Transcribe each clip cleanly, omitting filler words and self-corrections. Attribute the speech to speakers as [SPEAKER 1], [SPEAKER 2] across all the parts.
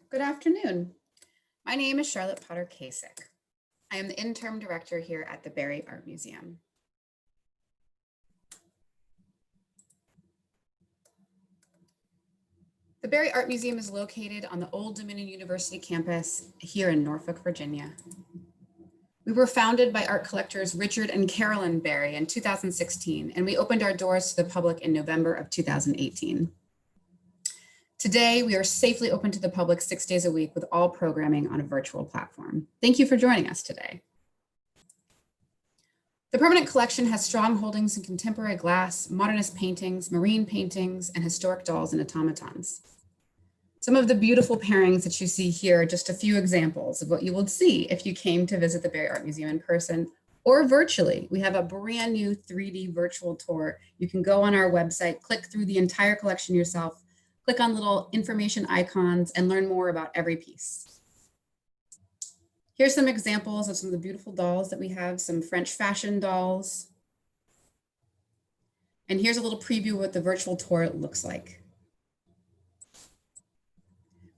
[SPEAKER 1] Good afternoon. My name is Charlotte Potter Kasich. I am the interim director here at the Barry Art Museum. The Barry Art Museum is located on the Old Dominion University campus here in Norfolk, Virginia. We were founded by art collectors Richard and Carolyn Barry in 2016, and we opened our doors to the public in November of 2018. Today, we are safely open to the public 6 days a week with all programming on a virtual platform. Thank you for joining us today. The permanent collection has strong holdings in contemporary glass, modernist paintings, marine paintings, and historic dolls and automatons. Some of the beautiful pairings that you see here are just a few examples of what you would see if you came to visit the Barry Art Museum in person or virtually. We have a brand new 3D virtual tour. You can go on our website, click through the entire collection yourself, click on little information icons and learn more about every piece. Here's some examples of some of the beautiful dolls that we have, some French fashion dolls. And here's a little preview of what the virtual tour looks like.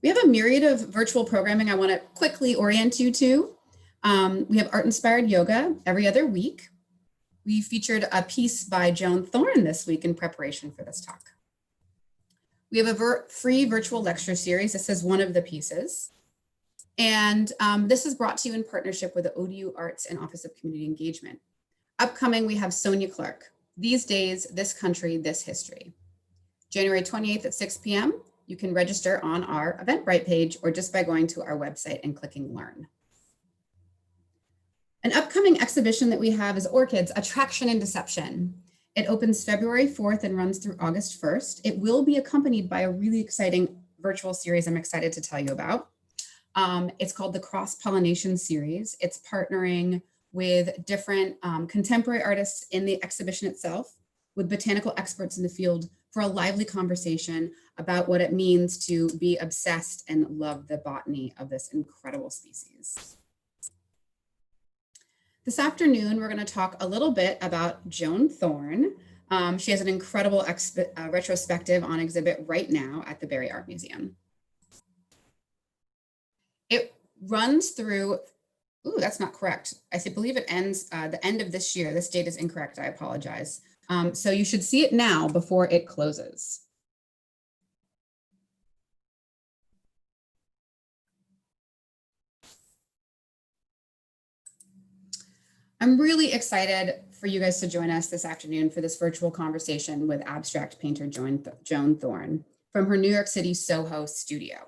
[SPEAKER 1] We have a myriad of virtual programming I want to quickly orient you to. We have art-inspired yoga every other week. We featured a piece by Joan Thorne this week in preparation for this talk. We have a free virtual lecture series. This is one of the pieces. And this is brought to you in partnership with the ODU Arts and Office of Community Engagement. Upcoming, we have Sonia Clark, These Days, This Country, This History. January 28th at 6 p.m. You can register on our Eventbrite page or just by going to our website and clicking Learn. An upcoming exhibition that we have is Orchids, Attraction and Deception. It opens February 4th and runs through August 1st. It will be accompanied by a really exciting virtual series I'm excited to tell you about. It's called the Cross-Pollination Series. It's partnering with different contemporary artists in the exhibition itself, with botanical experts in the field for a lively conversation about what it means to be obsessed and love the botany of this incredible species. This afternoon, we're going to talk a little bit about Joan Thorne. She has an incredible retrospective on exhibit right now at the Barry Art Museum. It runs through, that's not correct. I believe it ends the end of this year. This date is incorrect, I apologize. So you should see it now before it closes. I'm really excited for you guys to join us this afternoon for this virtual conversation with abstract painter Joan Thorne from her New York City SoHo studio.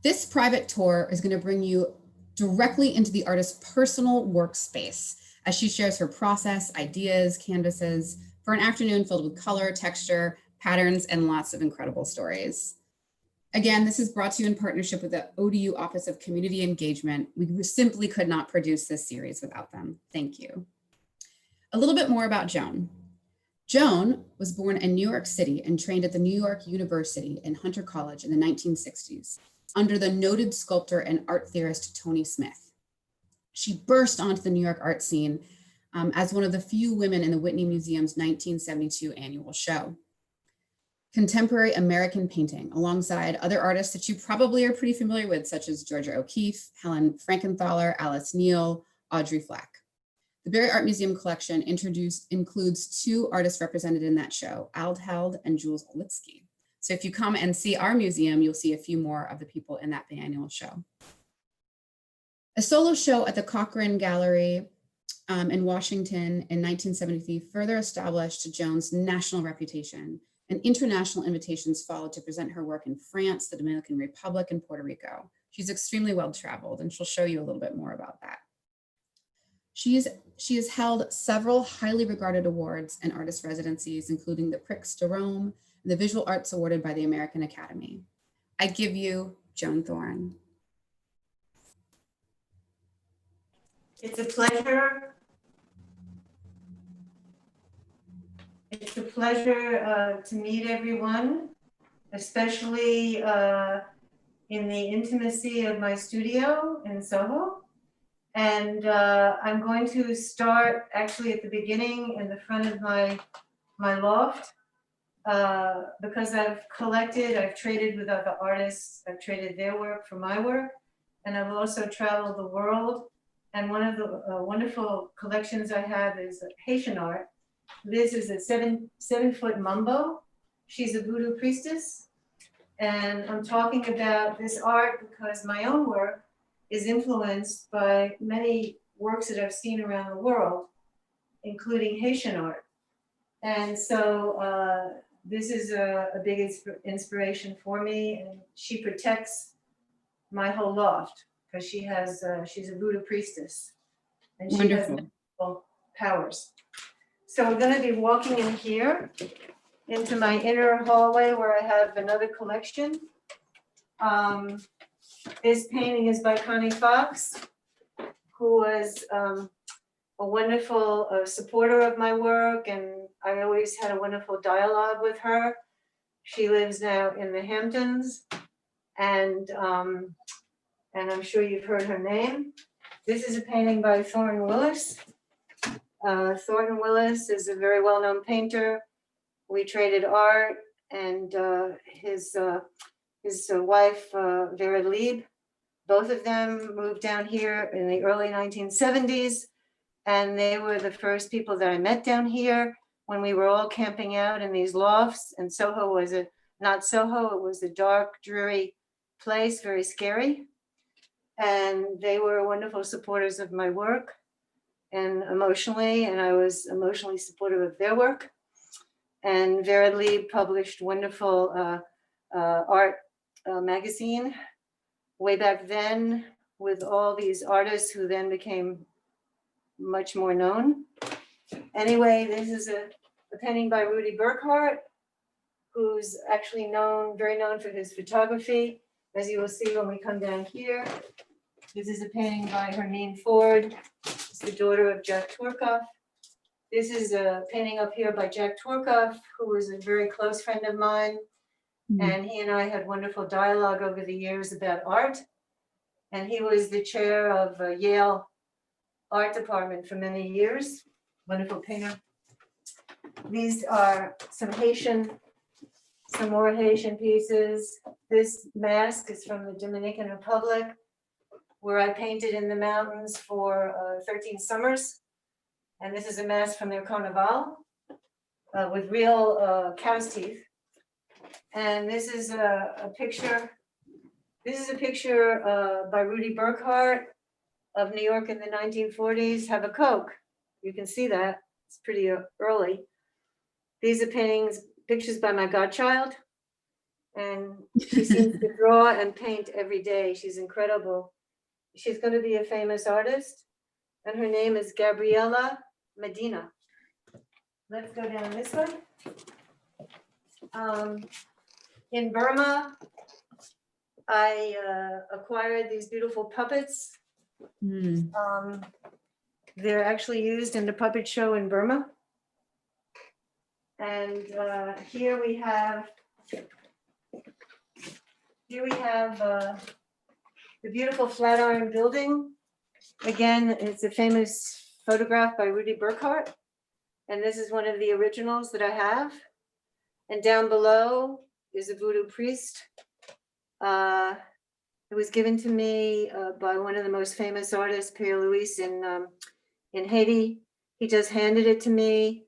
[SPEAKER 1] This private tour is going to bring you directly into the artist's personal workspace as she shares her process, ideas, canvases for an afternoon filled with color, texture, patterns, and lots of incredible stories. Again, this is brought to you in partnership with the ODU Office of Community Engagement. We simply could not produce this series without them. Thank you. A little bit more about Joan. Joan was born in New York City and trained at the New York University and Hunter College in the 1960s under the noted sculptor and art theorist Tony Smith. She burst onto the New York art scene as one of the few women in the Whitney Museum's 1972 annual show. Contemporary American painting alongside other artists that you probably are pretty familiar with, such as Georgia O'Keeffe, Helen Frankenthaler, Alice Neel, Audrey Flack. The Barry Art Museum collection includes 2 artists represented in that show, Held and Jules Olitski. So if you come and see our museum, you'll see a few more of the people in that biannual show. A solo show at the Cochrane Gallery in Washington in 1973 further established Joan's national reputation, and international invitations followed to present her work in France, the Dominican Republic, and Puerto Rico. She's extremely well-traveled, and she'll show you a little bit more about that. She has held several highly regarded awards and artist residencies, including the Prix de Rome and the Visual Arts awarded by the American Academy. I give you Joan Thorne.
[SPEAKER 2] It's a pleasure. It's a pleasure to meet everyone, especially in the intimacy of my studio in Soho. And I'm going to start actually at the beginning in the front of my loft. because I've collected, I've traded with other artists, I've traded their work for my work, and I've also traveled the world. And one of the wonderful collections I have is Haitian art. This is a 7-foot mumbo. She's a voodoo priestess. And I'm talking about this art because my own work is influenced by many works that I've seen around the world, including Haitian art. And so this is a big inspiration for me, and she protects my whole loft because she's a voodoo priestess, and she has
[SPEAKER 1] Wonderful.
[SPEAKER 2] magical powers. So we're going to be walking in here into my inner hallway where I have another collection. This painting is by Connie Fox, who was a wonderful supporter of my work, and I always had a wonderful dialogue with her. She lives now in the Hamptons, and I'm sure you've heard her name. This is a painting by Thornton Willis. Thornton Willis is a very well-known painter. We traded art, and his wife, Vera Lieb, both of them moved down here in the early 1970s. And they were the first people that I met down here when we were all camping out in these lofts. And Soho was not Soho, it was a dark, dreary place, very scary. And they were wonderful supporters of my work and I was emotionally supportive of their work. And Vera Lieb published wonderful art magazine way back then with all these artists who then became much more known. Anyway, this is a painting by Rudy Burkhart, who's actually very known for his photography, as you will see when we come down here. This is a painting by Hermine Ford. It's the daughter of Jack Turcoff. This is a painting up here by Jack Turcoff, who was a very close friend of mine. And he and I had wonderful dialogue over the years about art. And he was the chair of Yale art department for many years. Wonderful painter. These are some more Haitian pieces. This mask is from the Dominican Republic, where I painted in the mountains for 13 summers. And this is a mask from their Carnival with real cow's teeth. And this is a picture. This is a picture by Rudy Burkhart of New York in the 1940s. Have a Coke. You can see that. It's pretty early. These are pictures by my godchild. And she seems to draw and paint every day. She's incredible. She's going to be a famous artist. And her name is Gabriela Medina. Let's go down this way. In Burma, I acquired these beautiful puppets. They're actually used in the puppet show in Burma. And here we have the beautiful Flatiron Building. Again, it's a famous photograph by Rudy Burkhart. And this is one of the originals that I have. And down below is a Voodoo Priest. It was given to me by one of the most famous artists, Pierre Louis, in Haiti. He just handed it to me.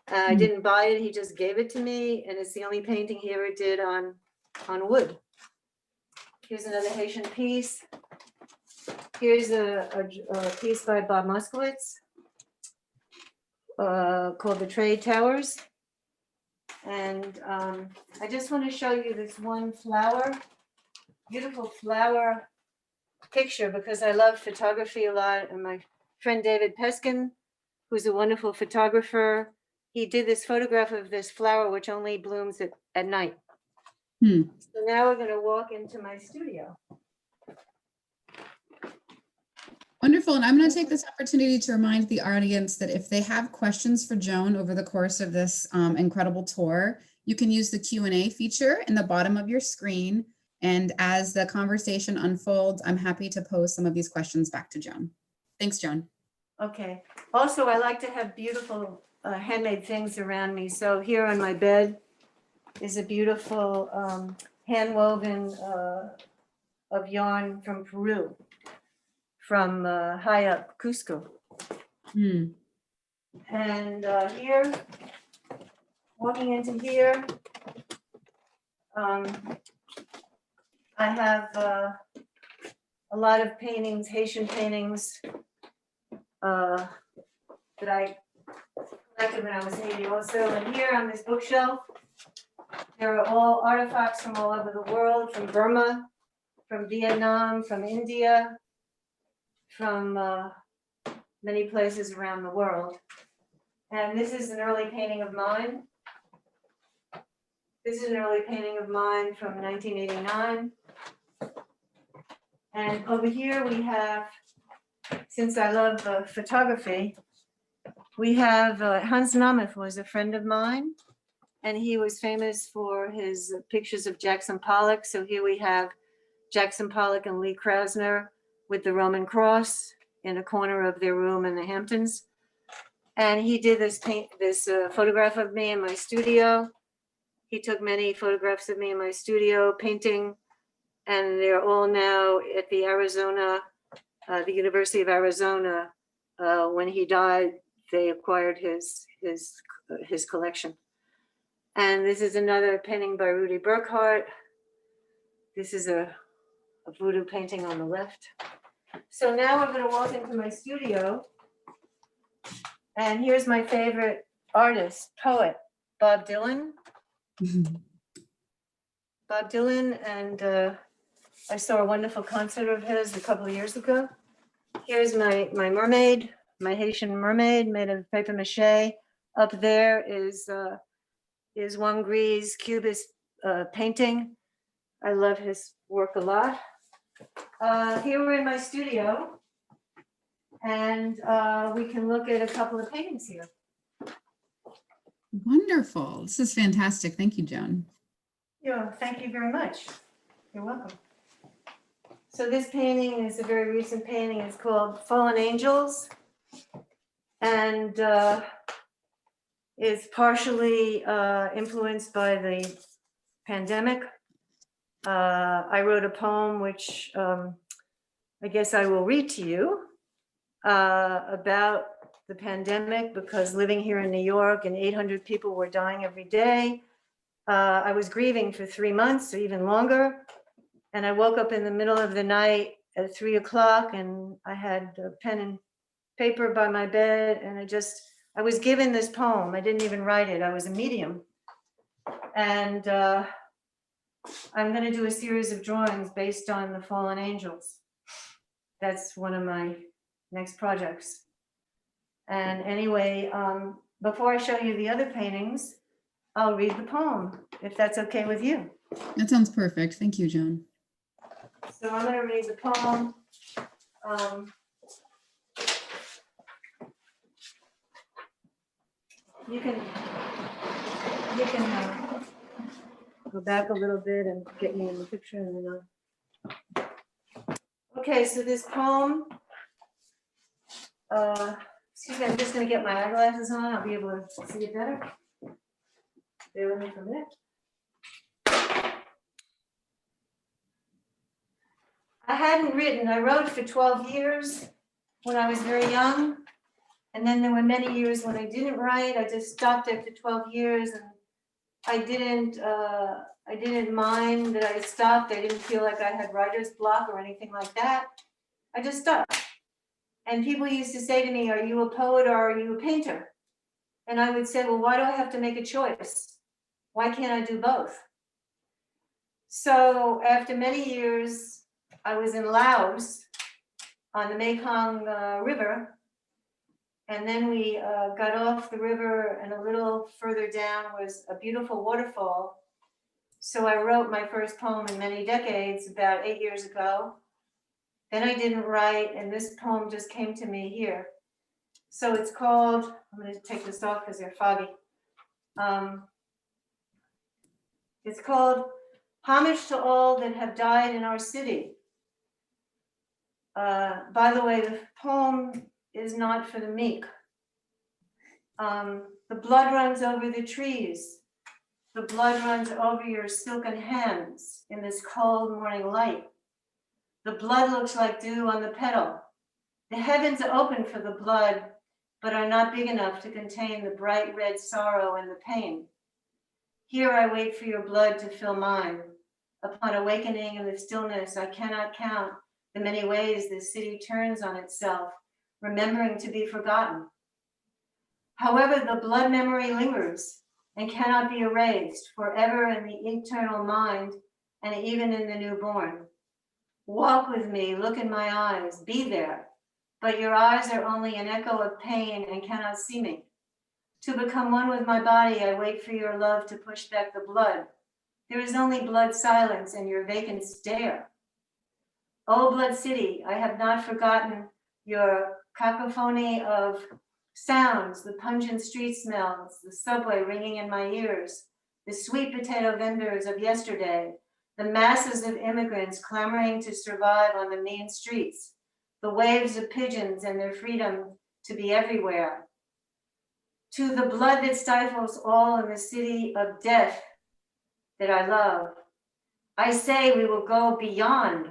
[SPEAKER 2] I didn't buy it, he just gave it to me. And it's the only painting he ever did on wood. Here's another Haitian piece. Here's a piece by Bob Moskowitz called The Trade Towers. And I just want to show you this one flower, beautiful flower picture, because I love photography a lot. And my friend David Peskin, who's a wonderful photographer, he did this photograph of this flower, which only blooms at night. So now we're going to walk into my studio.
[SPEAKER 1] Wonderful. And I'm going to take this opportunity to remind the audience that if they have questions for Joan over the course of this incredible tour, you can use the Q&A feature in the bottom of your screen. And as the conversation unfolds, I'm happy to pose some of these questions back to Joan. Thanks, Joan.
[SPEAKER 2] Okay. Also, I like to have beautiful handmade things around me. So here on my bed, is a beautiful hand woven of yarn from Peru, from high up Cusco.
[SPEAKER 1] Mm.
[SPEAKER 2] And here, walking into here, I have a lot of paintings, Haitian paintings, that I collected when I was 80 also. And here on this bookshelf, there are all artifacts from all over the world, from Burma, from Vietnam, from India, from many places around the world. And this is an early painting of mine. This is an early painting of mine from 1989. And over here we have, since I love photography, we have Hans Namath was a friend of mine, and he was famous for his pictures of Jackson Pollock. So here we have Jackson Pollock and Lee Krasner with the Roman cross in a corner of their room in the Hamptons. And he did this photograph of me in my studio. He took many photographs of me in my studio painting, and they're all now at the the University of Arizona. When he died, they acquired his collection. And this is another painting by Rudy Burkhart. This is a voodoo painting on the left. So now we're going to walk into my studio. And here's my favorite artist, poet, Bob Dylan. Bob Dylan, and I saw a wonderful concert of his a couple of years ago. Here's my mermaid, my Haitian mermaid made of paper mache. Up there is Juan Gris Cubist painting. I love his work a lot. Here we're in my studio, and we can look at a couple of paintings here.
[SPEAKER 1] Wonderful. This is fantastic. Thank you, Joan.
[SPEAKER 2] Yeah, thank you very much. You're welcome. So this painting is a very recent painting. It's called Fallen Angels, and is partially influenced by the pandemic. I wrote a poem which I guess I will read to you about the pandemic, because living here in New York and 800 people were dying every day. I was grieving for 3 months or even longer. And I woke up in the middle of the night at 3 o'clock, and I had a pen and paper by my bed, and I was given this poem. I didn't even write it. I was a medium. And I'm going to do a series of drawings based on the fallen angels. That's one of my next projects. And anyway, before I show you the other paintings, I'll read the poem, if that's okay with you.
[SPEAKER 1] That sounds perfect. Thank you, Joan.
[SPEAKER 2] So I'm going to read the poem. You can go back a little bit and get me in the picture. And then okay, so this poem, excuse me, I'm just going to get my eyeglasses on. I'll be able to see it better. Bear with me for a minute. I wrote for 12 years when I was very young. And then there were many years when I didn't write. I just stopped after 12 years, and I didn't mind that I stopped. I didn't feel like I had writer's block or anything like that. I just stopped. And people used to say to me, are you a poet or are you a painter? And I would say, well, why do I have to make a choice? Why can't I do both? So after many years, I was in Laos on the Mekong River. And then we got off the river, and a little further down was a beautiful waterfall. So I wrote my first poem in many decades about 8 years ago. Then I didn't write, and this poem just came to me here. So it's called, I'm going to take this off because they're foggy. It's called Homage to All That Have Died in Our City. By the way, the poem is not for the meek. The blood runs over the trees. The blood runs over your silken hands in this cold morning light. The blood looks like dew on the petal. The heavens open for the blood, but are not big enough to contain the bright red sorrow and the pain. Here I wait for your blood to fill mine. Upon awakening in the stillness, I cannot count the many ways this city turns on itself, remembering to be forgotten. However, the blood memory lingers and cannot be erased forever in the eternal mind and even in the newborn. Walk with me, look in my eyes, be there, but your eyes are only an echo of pain and cannot see me. To become one with my body, I wait for your love to push back the blood. There is only blood silence and your vacant stare. Oh, blood city, I have not forgotten your cacophony of sounds, the pungent street smells, the subway ringing in my ears, the sweet potato vendors of yesterday, the masses of immigrants clamoring to survive on the mean streets, the waves of pigeons and their freedom to be everywhere. To the blood that stifles all in the city of death that I love, I say we will go beyond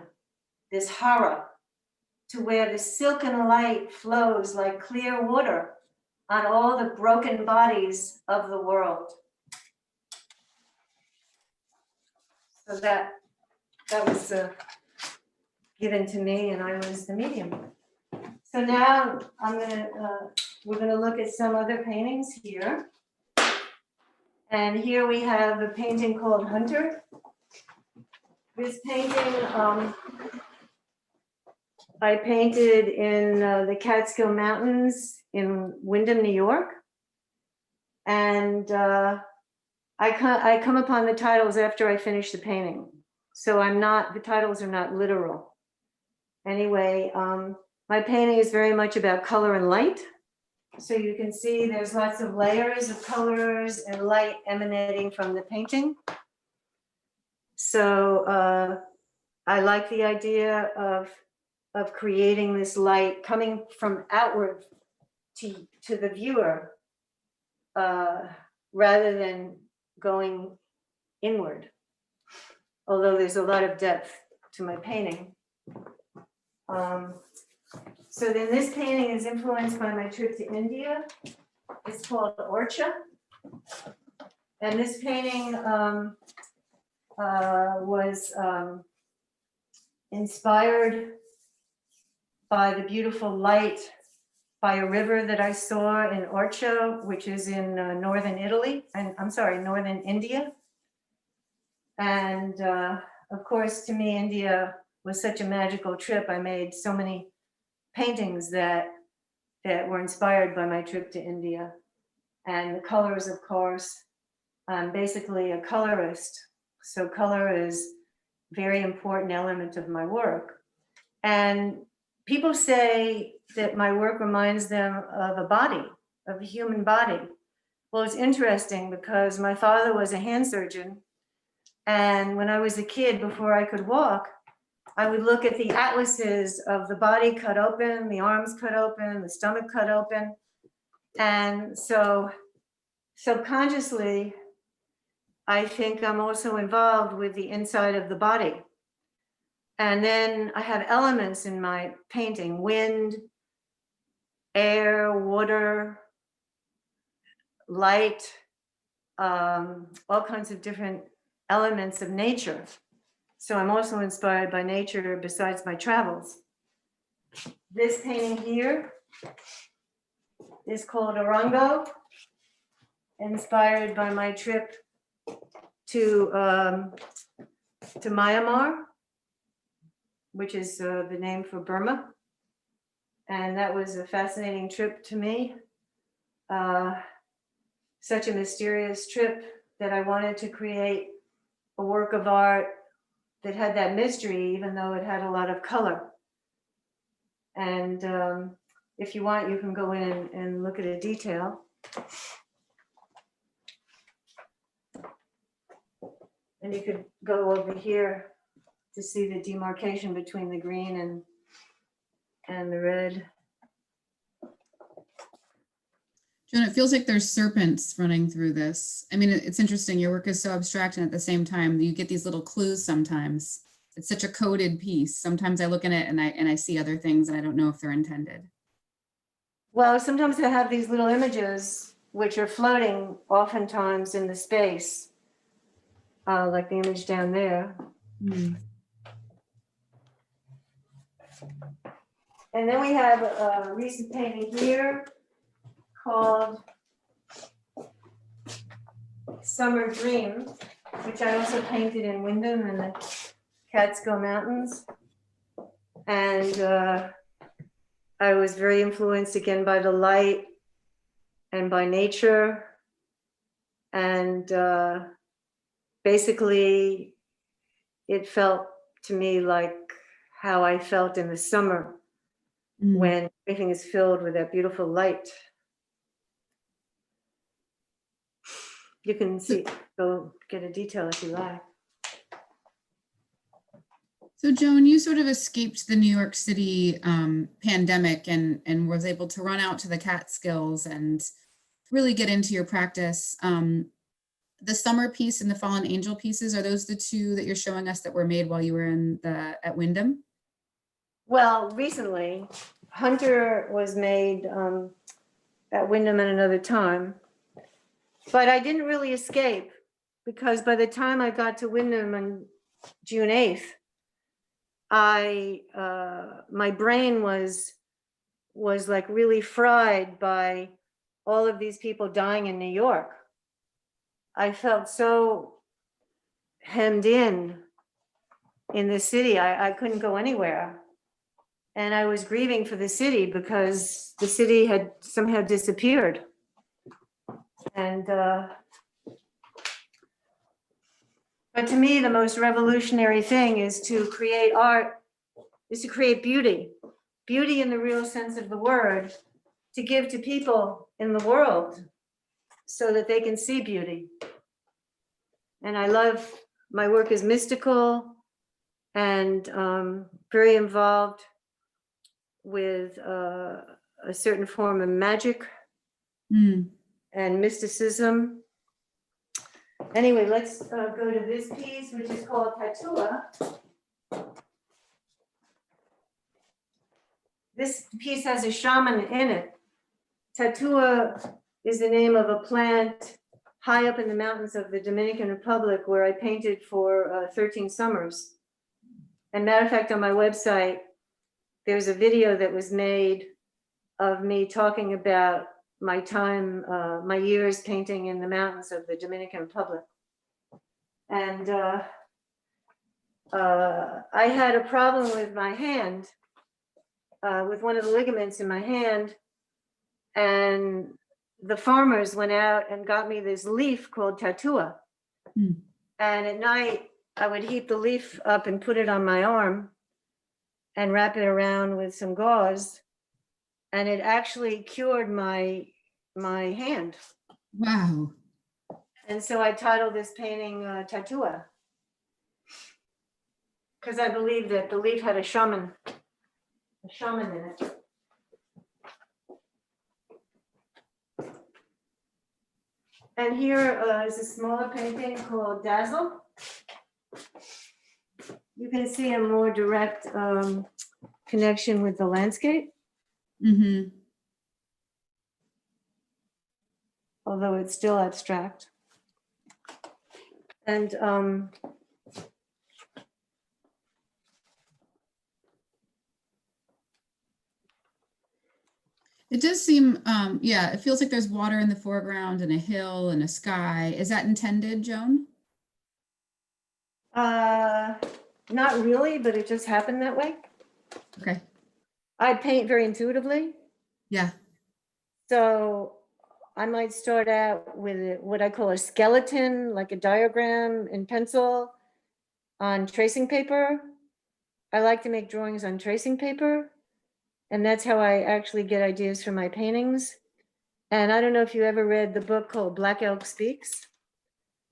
[SPEAKER 2] this horror to where the silken light flows like clear water on all the broken bodies of the world. So that was given to me, and I was the medium. So now we're gonna look at some other paintings here. And here we have a painting called Hunter. This painting I painted in the Catskill Mountains in Windham, New York. And I come upon the titles after I finish the painting. So the titles are not literal. Anyway, my painting is very much about color and light. So you can see there's lots of layers of colors and light emanating from the painting. So I like the idea of creating this light coming from outward to the viewer rather than going inward. Although there's a lot of depth to my painting. So then this painting is influenced by my trip to India. It's called Orchids. And this painting was inspired by the beautiful light by a river that I saw in Orchids, which is in northern Italy, and I'm sorry, northern India. And of course, to me, India was such a magical trip. I made so many paintings that were inspired by my trip to India. And the colors, of course, I'm basically a colorist. So color is a very important element of my work. And people say that my work reminds them of a body, of a human body. Well, it's interesting because my father was a hand surgeon. And when I was a kid, before I could walk, I would look at the atlases of the body cut open, the arms cut open, the stomach cut open. And so subconsciously, I think I'm also involved with the inside of the body. And then I have elements in my painting: wind, air, water, light, all kinds of different elements of nature. So I'm also inspired by nature besides my travels. This painting here is called Orango, inspired by my trip to Myanmar, which is the name for Burma. And that was a fascinating trip to me. Such a mysterious trip that I wanted to create a work of art that had that mystery, even though it had a lot of color. And if you want, you can go in and look at a detail. And you could go over here to see the demarcation between the green and the red.
[SPEAKER 1] Joan, it feels like there's serpents running through this. I mean, it's interesting. Your work is so abstract, and at the same time, you get these little clues sometimes. It's such a coded piece. Sometimes I look at it and I see other things and I don't know if they're intended.
[SPEAKER 2] Well, sometimes I have these little images which are floating oftentimes in the space, like the image down there.
[SPEAKER 1] Mm.
[SPEAKER 2] And then we have a recent painting here called Summer Dream, which I also painted in Wyndham in the Catskill Mountains. And I was very influenced again by the light and by nature. And basically, it felt to me like how I felt in the summer when everything is filled with that beautiful light. You can see, go get a detail if you like.
[SPEAKER 1] So Joan, you sort of escaped the New York City pandemic and was able to run out to the Catskills and really get into your practice. The summer piece and the fallen angel pieces, are those the two that you're showing us that were made while you were at Wyndham?
[SPEAKER 2] Well, recently, Hunter was made at Wyndham at another time, but I didn't really escape because by the time I got to Wyndham on June 8th, my brain was like really fried by all of these people dying in New York. I felt so hemmed in the city. I couldn't go anywhere. And I was grieving for the city because the city had somehow disappeared. And but to me, the most revolutionary thing is to create art, is to create beauty, beauty in the real sense of the word, to give to people in the world so that they can see beauty. And I love, my work is mystical and very involved with a certain form of magic and mysticism. Anyway, let's go to this piece, which is called Tatua. This piece has a shaman in it. Tatua is the name of a plant high up in the mountains of the Dominican Republic where I painted for 13 summers. And matter of fact, on my website, there's a video that was made of me talking about my time, my years painting in the mountains of the Dominican Republic. And I had a problem with my hand, with one of the ligaments in my hand. And the farmers went out and got me this leaf called Tatua. And at night, I would heap the leaf up and put it on my arm and wrap it around with some gauze. And it actually cured my hand.
[SPEAKER 1] Wow.
[SPEAKER 2] And so I titled this painting Tatua, because I believe that the leaf had a shaman in it. And here is a smaller painting called Dazzle. You can see a more direct connection with the landscape. Although it's still abstract. And
[SPEAKER 1] it does seem, yeah, it feels like there's water in the foreground and a hill and a sky. Is that intended, Joan?
[SPEAKER 2] not really, but it just happened that way.
[SPEAKER 1] Okay.
[SPEAKER 2] I paint very intuitively.
[SPEAKER 1] Yeah.
[SPEAKER 2] So I might start out with what I call a skeleton, like a diagram in pencil on tracing paper. I like to make drawings on tracing paper. And that's how I actually get ideas for my paintings. And I don't know if you ever read the book called Black Elk Speaks,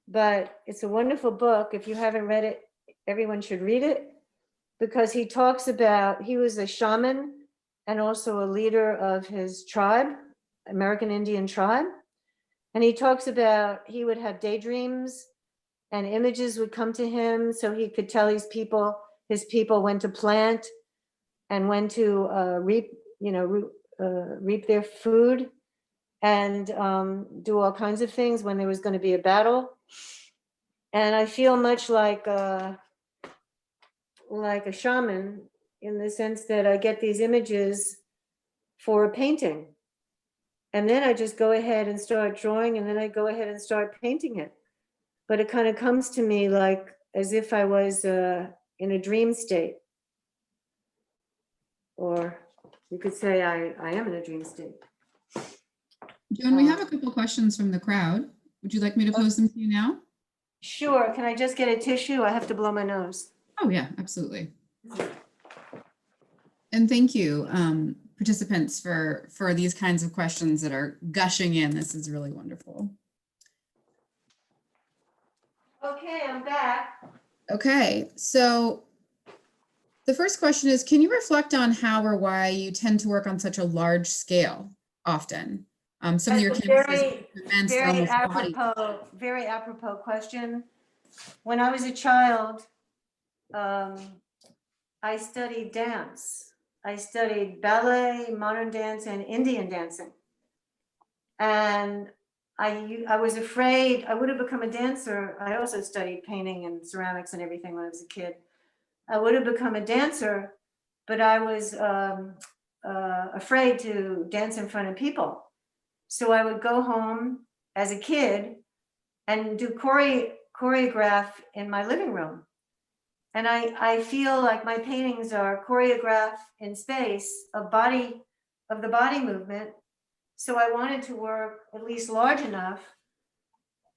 [SPEAKER 2] but it's a wonderful book. If you haven't read it, everyone should read it, because he talks about, he was a shaman and also a leader of his tribe, American Indian tribe. And he talks about he would have daydreams and images would come to him so he could tell his people when to plant and when to reap their food and do all kinds of things when there was going to be a battle. And I feel much like a shaman in the sense that I get these images for a painting. And then I just go ahead and start drawing, and then I go ahead and start painting it. But it kind of comes to me like as if I was in a dream state. Or you could say I am in a dream state.
[SPEAKER 1] Joan, we have a couple questions from the crowd. Would you like me to pose them to you now?
[SPEAKER 2] Sure. Can I just get a tissue? I have to blow my nose.
[SPEAKER 1] Oh yeah, absolutely. And thank you, participants, for these kinds of questions that are gushing in. This is really wonderful.
[SPEAKER 2] Okay, I'm back.
[SPEAKER 1] Okay, so the first question is, can you reflect on how or why you tend to work on such a large scale often? Some of your canvases immense, almost body.
[SPEAKER 2] Very apropos question. When I was a child, I studied dance. I studied ballet, modern dance, and Indian dancing. And I was afraid I would have become a dancer. I also studied painting and ceramics and everything when I was a kid. I would have become a dancer, but I was afraid to dance in front of people. So I would go home as a kid and do choreograph in my living room. And I feel like my paintings are choreographed in space of the body movement. So I wanted to work at least large enough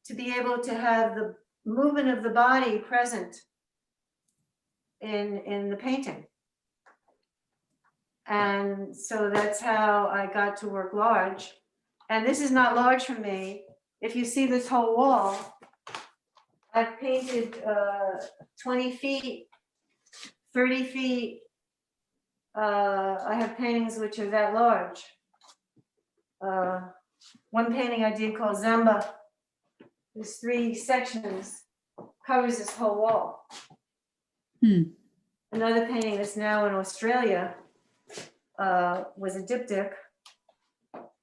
[SPEAKER 2] to be able to have the movement of the body present in the painting. And so that's how I got to work large. And this is not large for me. If you see this whole wall, I've painted 20 feet, 30 feet. I have paintings which are that large. One painting I did called Zamba, there's 3 sections, covers this whole wall. Another painting that's now in Australia was a diptych,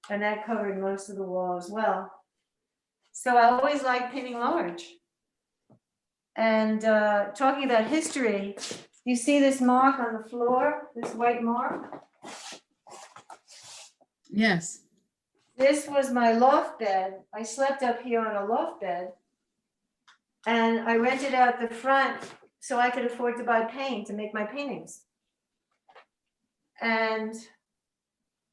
[SPEAKER 2] and that covered most of the wall as well. So I always liked painting large. And talking about history, you see this mark on the floor, this white mark?
[SPEAKER 1] Yes.
[SPEAKER 2] This was my loft bed. I slept up here on a loft bed. And I rented out the front so I could afford to buy paint to make my paintings. And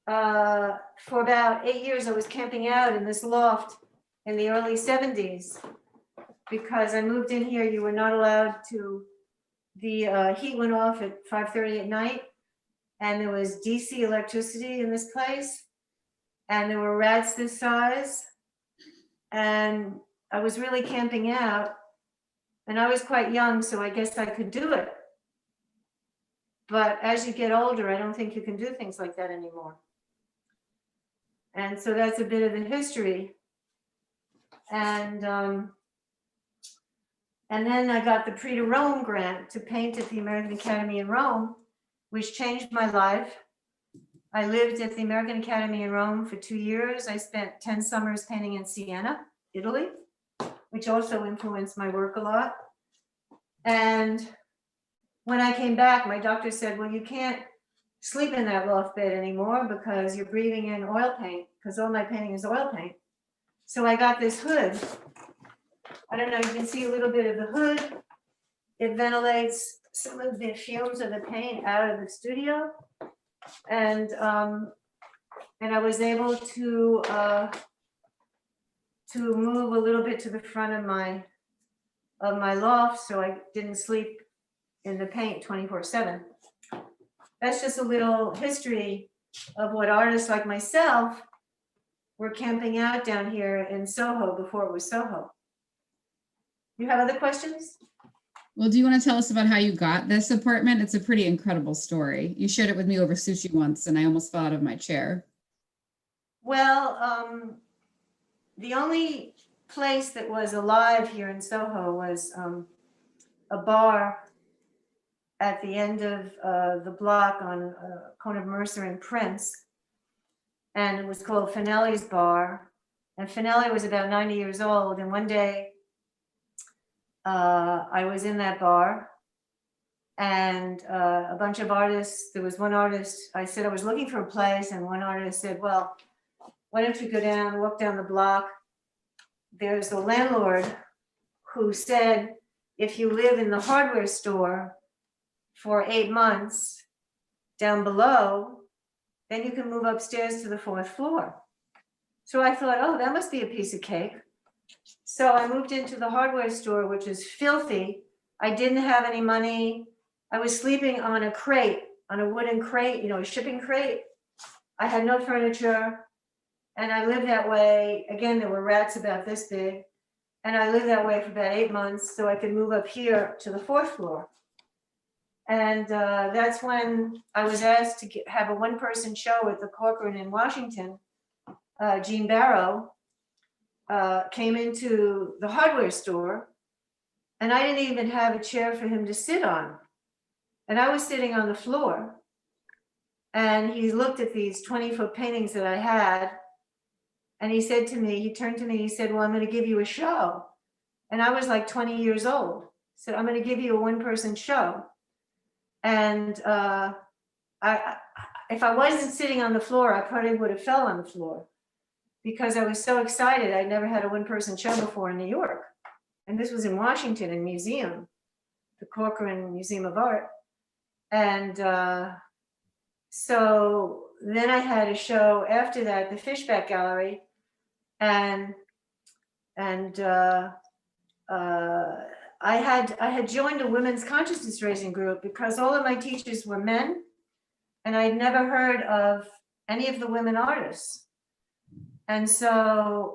[SPEAKER 2] for about 8 years, I was camping out in this loft in the early 70s. Because I moved in here, you were not allowed to, the heat went off at 5:30 at night, and there was DC electricity in this place, and there were rats this size, and I was really camping out, and I was quite young, so I guess I could do it. But as you get older, I don't think you can do things like that anymore. And so that's a bit of the history. And then I got the Prix de Rome grant to paint at the American Academy in Rome, which changed my life. I lived at the American Academy in Rome for 2 years. I spent 10 summers painting in Siena, Italy, which also influenced my work a lot. And when I came back, my doctor said, well, you can't sleep in that loft bed anymore because you're breathing in oil paint, because all my painting is oil paint. So I got this hood. I don't know, you can see a little bit of the hood. It ventilates some of the fumes of the paint out of the studio. And I was able to move a little bit to the front of my loft so I didn't sleep in the paint 24/7. That's just a little history of what artists like myself were camping out down here in Soho before it was Soho. You have other questions?
[SPEAKER 1] Well, do you want to tell us about how you got this apartment? It's a pretty incredible story. You shared it with me over sushi once, and I almost fell out of my chair.
[SPEAKER 2] Well, the only place that was alive here in Soho was a bar at the end of the block on corner of Mercer and Prince. And it was called Finelli's Bar. And Finelli was about 90 years old. And one day I was in that bar and a bunch of artists, there was one artist, I said I was looking for a place, and one artist said, well, why don't you go down, walk down the block? There's the landlord who said, if you live in the hardware store for 8 months down below, then you can move upstairs to the 4th floor. So I thought, oh, that must be a piece of cake. So I moved into the hardware store, which is filthy. I didn't have any money. I was sleeping on a crate, on a wooden crate, you know, a shipping crate. I had no furniture. And I lived that way. Again, there were rats about this big. And I lived that way for about 8 months so I could move up here to the 4th floor. And that's when I was asked to have a one-person show at the Corcoran in Washington. Gene Barrow came into the hardware store, and I didn't even have a chair for him to sit on. And I was sitting on the floor, and he looked at these 20-foot paintings that I had, and he said to me, he turned to me, he said, well, I'm going to give you a show. And I was like 20 years old. He said, I'm going to give you a one-person show. And if I wasn't sitting on the floor, I probably would have fell on the floor because I was so excited. I'd never had a one-person show before in New York. And this was in Washington, in museum, the Corcoran Museum of Art. And so then I had a show after that, the Fishback Gallery. And I had joined a women's consciousness raising group because all of my teachers were men, and I'd never heard of any of the women artists. And so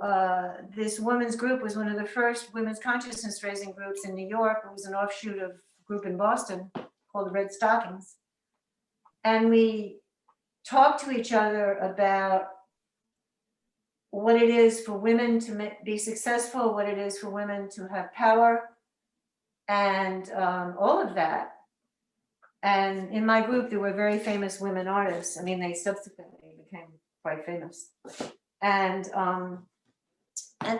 [SPEAKER 2] this women's group was one of the first women's consciousness raising groups in New York. It was an offshoot of a group in Boston called the Red Stockings. And we talked to each other about what it is for women to be successful, what it is for women to have power, and all of that. And in my group, there were very famous women artists. I mean, they subsequently became quite famous. And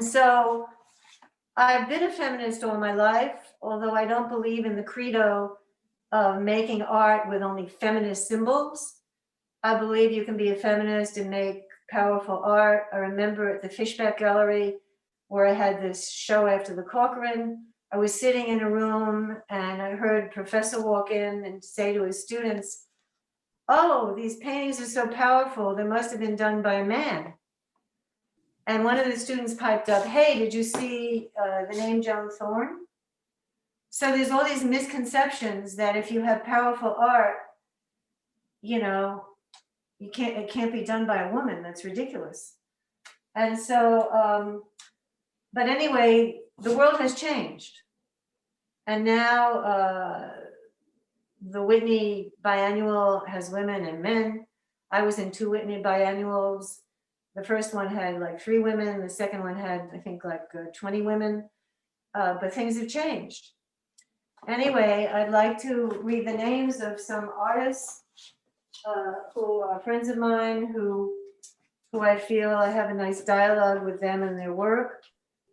[SPEAKER 2] so I've been a feminist all my life, although I don't believe in the credo of making art with only feminist symbols. I believe you can be a feminist and make powerful art. I remember at the Fishback Gallery where I had this show after the Corcoran, I was sitting in a room and I heard a professor walk in and say to his students, oh, these paintings are so powerful, they must have been done by a man. And one of the students piped up, hey, did you see the name Joan Thorne? So there's all these misconceptions that if you have powerful art, you know, it can't be done by a woman. That's ridiculous. And so, but anyway, the world has changed. And now the Whitney biannual has women and men. I was in 2 Whitney biannuals. The first one had like 3 women. The second one had, I think, like 20 women. But things have changed. Anyway, I'd like to read the names of some artists who are friends of mine, who I feel I have a nice dialogue with them and their work.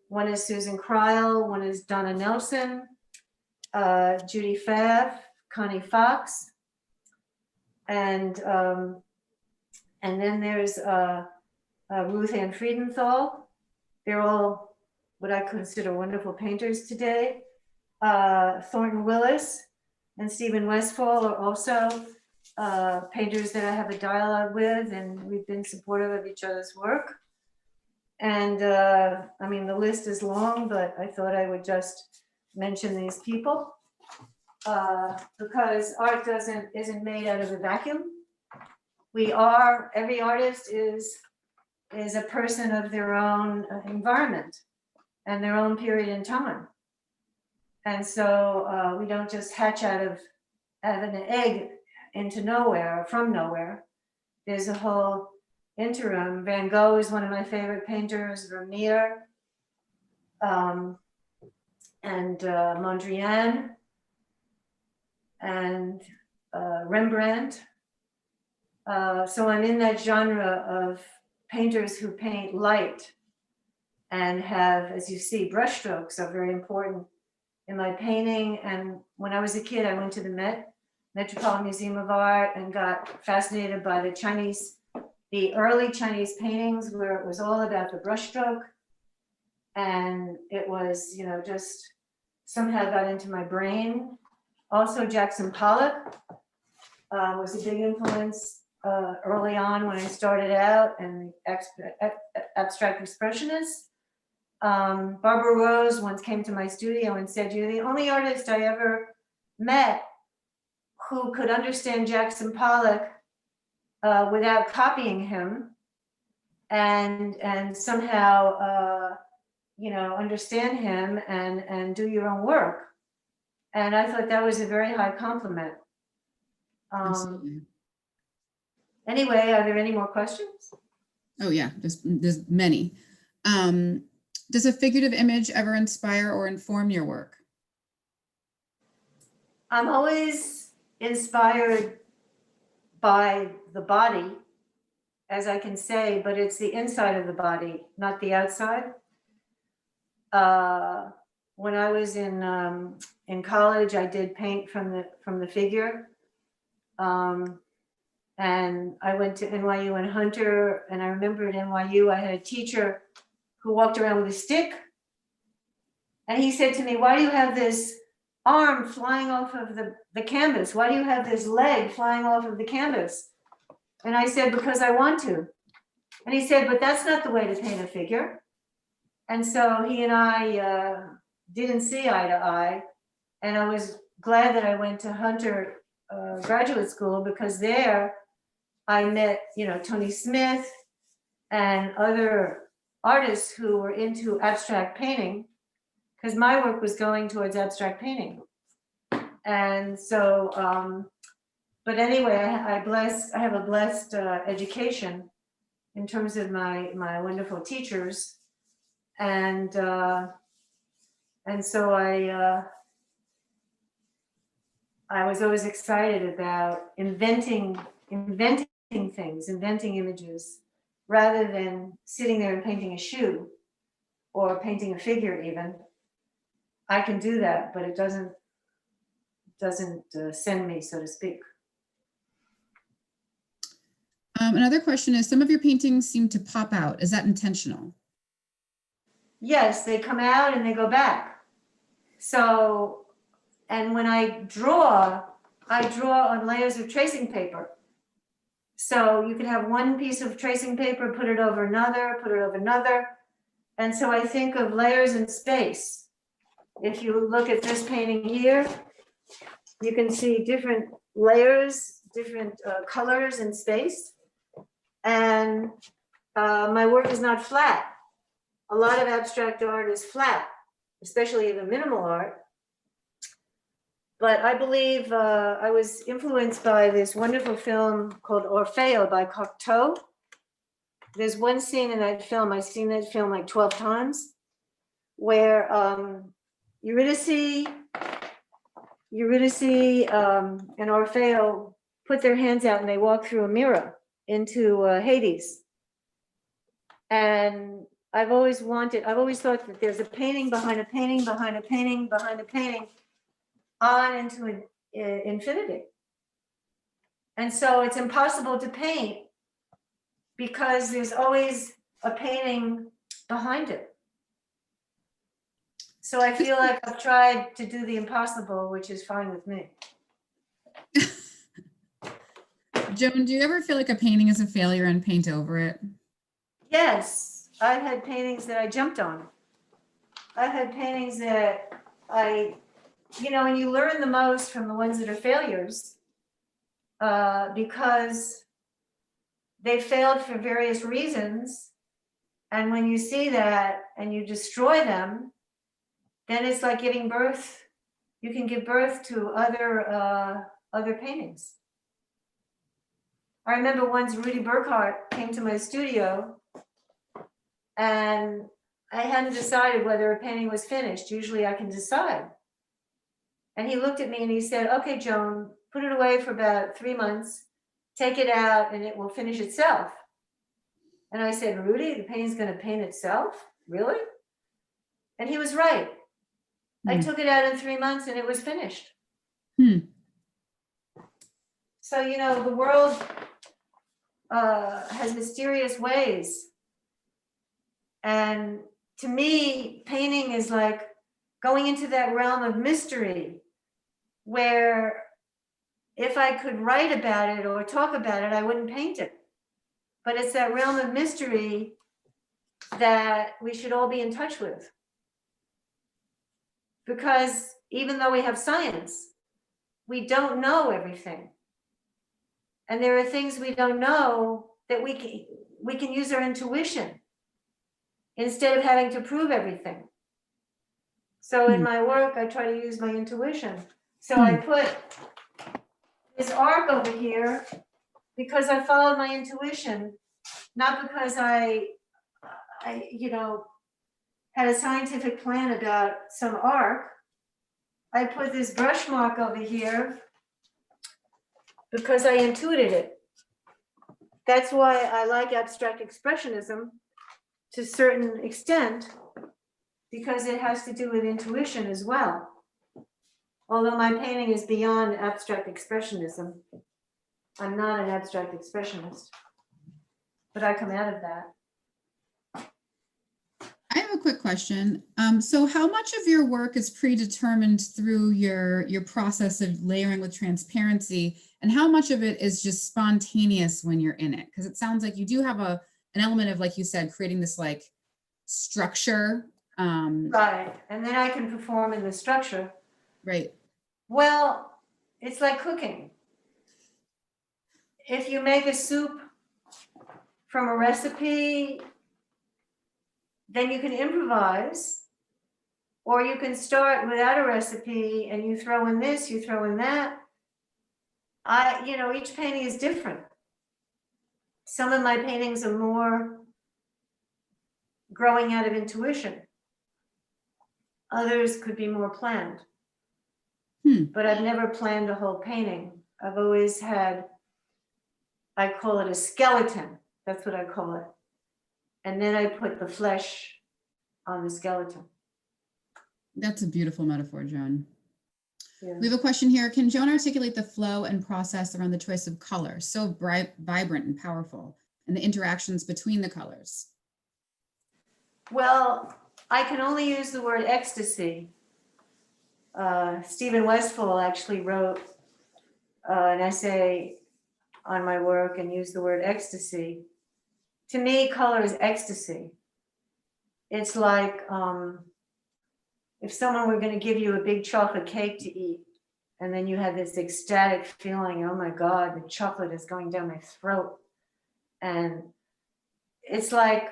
[SPEAKER 2] One is Susan Kreil, one is Donna Nelson, Judy Pfaff, Connie Fox, and then there's Ruth Ann Friedenthal. They're all what I consider wonderful painters today. Thornton Willis and Stephen Westfall are also painters that I have a dialogue with, and we've been supportive of each other's work. And I mean, the list is long, but I thought I would just mention these people because art isn't made out of a vacuum. Every artist is a person of their own environment and their own period in time. And so we don't just hatch out of an egg into nowhere or from nowhere. There's a whole interim. Van Gogh is one of my favorite painters, Vermeer, and Mondrian, and Rembrandt. So I'm in that genre of painters who paint light and have, as you see, brushstrokes are very important in my painting. And when I was a kid, I went to the Metropolitan Museum of Art, and got fascinated by the early Chinese paintings, where it was all about the brushstroke. And it was, you know, just somehow got into my brain. Also, Jackson Pollock was a big influence early on when I started out, and abstract expressionists. Barbara Rose once came to my studio and said, "You're the only artist I ever met who could understand Jackson Pollock without copying him, and somehow you know, understand him and do your own work." And I thought that was a very high compliment.
[SPEAKER 1] Absolutely.
[SPEAKER 2] Anyway, are there any more questions?
[SPEAKER 1] Oh yeah, there's many. Does a figurative image ever inspire or inform your work?
[SPEAKER 2] I'm always inspired by the body, as I can say, but it's the inside of the body, not the outside. When I was in college, I did paint from the figure. And I went to NYU and Hunter, and I remember at NYU, I had a teacher who walked around with a stick. And he said to me, "Why do you have this arm flying off of the canvas? Why do you have this leg flying off of the canvas?" And I said, "Because I want to." And he said, "But that's not the way to paint a figure." And so he and I didn't see eye to eye. And I was glad that I went to Hunter graduate school, because there I met, you know, Tony Smith and other artists who were into abstract painting, because my work was going towards abstract painting. And so, but anyway, I have a blessed education in terms of my wonderful teachers. And so I was always excited about inventing things, inventing images, rather than sitting there and painting a shoe or painting a figure even. I can do that, but it doesn't send me, so to speak.
[SPEAKER 1] Another question is, some of your paintings seem to pop out. Is that intentional?
[SPEAKER 2] Yes, they come out and they go back. So, and when I draw on layers of tracing paper. So you can have one piece of tracing paper, put it over another, put it over another. And so I think of layers in space. If you look at this painting here, you can see different layers, different colors in space. And my work is not flat. A lot of abstract art is flat, especially the minimal art. But I believe I was influenced by this wonderful film called Orfeo by Cocteau. There's one scene in that film, I've seen that film like 12 times, where Eurydice and Orfeo put their hands out and they walk through a mirror into Hades. And I've always thought that there's a painting behind a painting behind a painting behind a painting on into infinity. And so it's impossible to paint because there's always a painting behind it. So I feel like I've tried to do the impossible, which is fine with me.
[SPEAKER 1] Joan, do you ever feel like a painting is a failure and paint over it?
[SPEAKER 2] Yes, I've had paintings that I jumped on. I've had paintings that and you learn the most from the ones that are failures because they failed for various reasons. And when you see that and you destroy them, then it's like giving birth. You can give birth to other paintings. I remember once Rudy Burkhart came to my studio and I hadn't decided whether a painting was finished. Usually I can decide. And he looked at me and he said, okay, Joan, put it away for about 3 months, take it out and it will finish itself. And I said, Rudy, the painting's going to paint itself? Really? And he was right. I took it out in 3 months and it was finished. So, you know, the world has mysterious ways. And to me, painting is like going into that realm of mystery where if I could write about it or talk about it, I wouldn't paint it. But it's that realm of mystery that we should all be in touch with. Because even though we have science, we don't know everything. And there are things we don't know that we can use our intuition instead of having to prove everything. So in my work, I try to use my intuition. So I put this arc over here because I followed my intuition, not because I you know, had a scientific plan about some arc. I put this brush mark over here because I intuited it. That's why I like abstract expressionism to a certain extent, because it has to do with intuition as well. Although my painting is beyond abstract expressionism. I'm not an abstract expressionist, but I come out of that.
[SPEAKER 1] I have a quick question. So how much of your work is predetermined through your process of layering with transparency, and how much of it is just spontaneous when you're in it? Because it sounds like you do have an element of, like you said, creating this like structure.
[SPEAKER 2] Right, and then I can perform in the structure.
[SPEAKER 1] Right.
[SPEAKER 2] Well, it's like cooking. If you make a soup from a recipe, then you can improvise, or you can start without a recipe and you throw in this, you throw in that. You know, each painting is different. Some of my paintings are more growing out of intuition. Others could be more planned. But I've never planned a whole painting. I've always had, I call it a skeleton. That's what I call it. And then I put the flesh on the skeleton.
[SPEAKER 1] That's a beautiful metaphor, Joan.
[SPEAKER 2] Yeah.
[SPEAKER 1] We have a question here. Can Joan articulate the flow and process around the choice of color? So bright, vibrant and powerful, and the interactions between the colors.
[SPEAKER 2] Well, I can only use the word ecstasy. Stephen Westphal actually wrote an essay on my work and used the word ecstasy. To me, color is ecstasy. It's like if someone were going to give you a big chocolate cake to eat, and then you had this ecstatic feeling, oh my God, the chocolate is going down my throat. And it's like,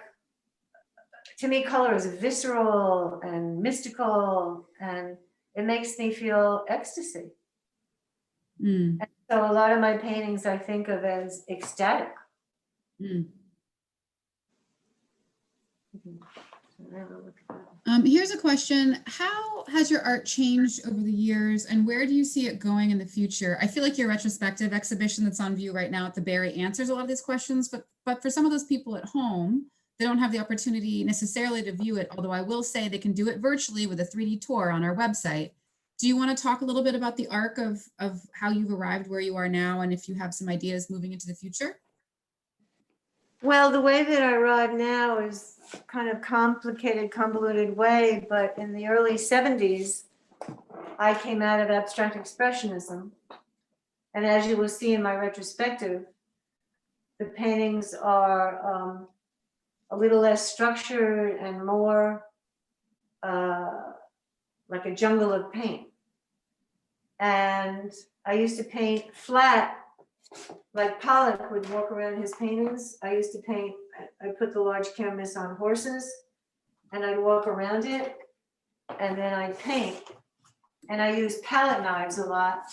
[SPEAKER 2] to me, color is visceral and mystical, and it makes me feel ecstasy. And so a lot of my paintings I think of as ecstatic.
[SPEAKER 1] Here's a question. How has your art changed over the years, and where do you see it going in the future? I feel like your retrospective exhibition that's on view right now at the Barry answers a lot of these questions, but for some of those people at home, they don't have the opportunity necessarily to view it, although I will say they can do it virtually with a 3D tour on our website. Do you want to talk a little bit about the arc of how you've arrived where you are now, and if you have some ideas moving into the future?
[SPEAKER 2] Well, the way that I arrive now is kind of complicated, convoluted way, but in the early 70s, I came out of abstract expressionism. And as you will see in my retrospective, the paintings are a little less structured and more like a jungle of paint. And I used to paint flat, like Pollock would walk around his paintings. I used to paint, I put the large canvas on horses and I'd walk around it and then I'd paint. And I used palette knives a lot,